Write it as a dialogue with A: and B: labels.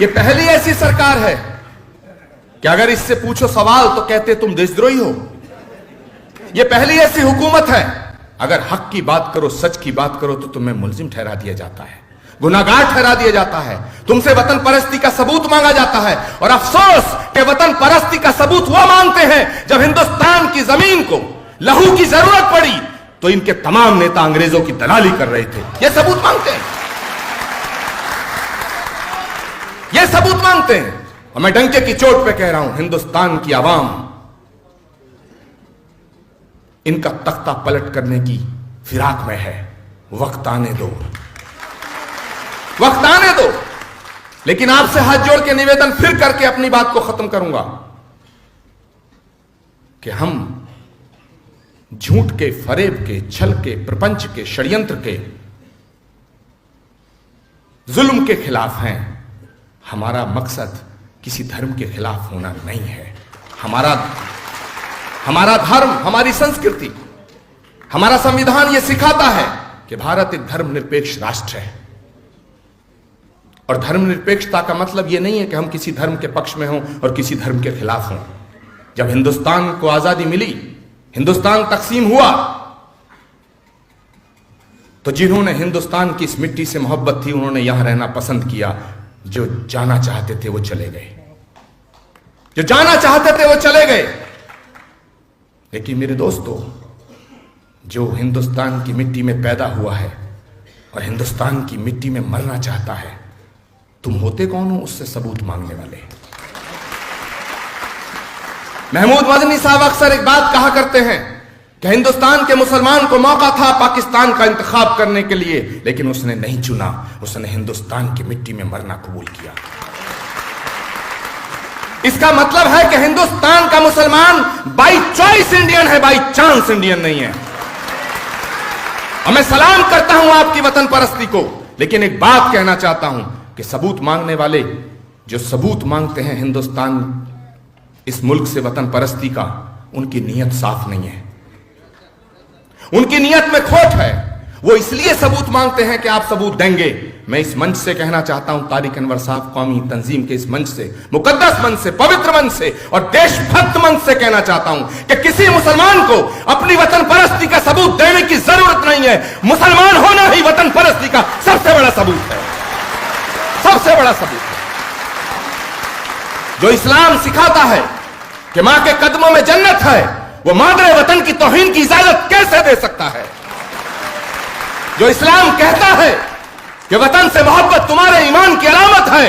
A: ये पहली ऐसी सरकार है कि अगर इससे पूछो सवाल तो कहते तुम देशद्रोही हो। ये पहली ऐसी हुकूमत है, अगर हक की बात करो, सच की बात करो तो तुम्हें मुल्जिम ठहरा दिया जाता है, गुनाहगार ठहरा दिया जाता है, तुमसे वतन परस्ती का सबूत मांगा जाता है। और अफसोस कि वतन परस्ती का सबूत वो मांगते हैं जब हिंदुस्तान की जमीन को लहू की जरूरत पड़ी तो इनके तमाम नेता अंग्रेजों की दलाली कर रहे थे। ये सबूत मांगते हैं, ये सबूत मांगते हैं। और मैं डंके की चोट पे कह रहा हूं, हिंदुस्तान की आवाम इनका तख्ता पलट करने की फिराक में है। वक्त आने दो, वक्त आने दो। लेकिन आपसे हाथ जोड़ के निवेदन फिर करके अपनी बात को खत्म करूंगा कि हम झूठ के, फरेब के, छल के, प्रपंच के, षड्यंत्र के, जुल्म के खिलाफ हैं। हमारा मकसद किसी धर्म के खिलाफ होना नहीं है। हमारा धर्म, हमारी संस्कृति, हमारा संविधान यह सिखाता है कि भारत एक धर्मनिरपेक्ष राष्ट्र है। और धर्मनिरपेक्षता का मतलब यह नहीं है कि हम किसी धर्म के पक्ष में हों और किसी धर्म के खिलाफ हों। जब हिंदुस्तान को आजादी मिली, हिंदुस्तान तकसीम हुआ, तो जिन्होंने हिंदुस्तान की इस मिट्टी से मोहब्बत थी उन्होंने यहां रहना पसंद किया। जो जाना चाहते थे वो चले गए, जो जाना चाहते थे वो चले गए। लेकिन मेरे दोस्तों, जो हिंदुस्तान की मिट्टी में पैदा हुआ है और हिंदुस्तान की मिट्टी में मरना चाहता है, तुम होते कौन हो उससे सबूत मांगने वाले? महमूद मदनी साहब अक्सर एक बात कहा करते हैं कि हिंदुस्तान के मुसलमान को मौका था पाकिस्तान का इंतखाब करने के लिए, लेकिन उसने नहीं चुना, उसने हिंदुस्तान की मिट्टी में मरना कबूल किया। इसका मतलब है कि हिंदुस्तान का मुसलमान बाई चॉइस इंडियन है, बाई चांस इंडियन नहीं है। और मैं सलाम करता हूं आपकी वतन परस्ती को, लेकिन एक बात कहना चाहता हूं कि सबूत मांगने वाले जो सबूत मांगते हैं हिंदुस्तान, इस मुल्क से वतन परस्ती का, उनकी नीयत साफ नहीं है, उनकी नीयत में खोट है। वो इसलिए सबूत मांगते हैं कि आप सबूत देंगे। मैं इस मंच से कहना चाहता हूं, तारिक अनवर साहब कौमी तंजीम के इस मंच से, मुकद्दस मंच से, पवित्र मंच से और देशभक्त मंच से कहना चाहता हूं कि किसी मुसलमान को अपनी वतन परस्ती का सबूत देने की जरूरत नहीं है। मुसलमान होना ही वतन परस्ती का सबसे बड़ा सबूत है, सबसे बड़ा सबूत है। जो इस्लाम सिखाता है कि मां के कदमों में जन्नत है, वो मादरे वतन की तौहीन की इजाजत कैसे दे सकता है? जो इस्लाम कहता है कि वतन से मोहब्बत तुम्हारे ईमान की अलामत है,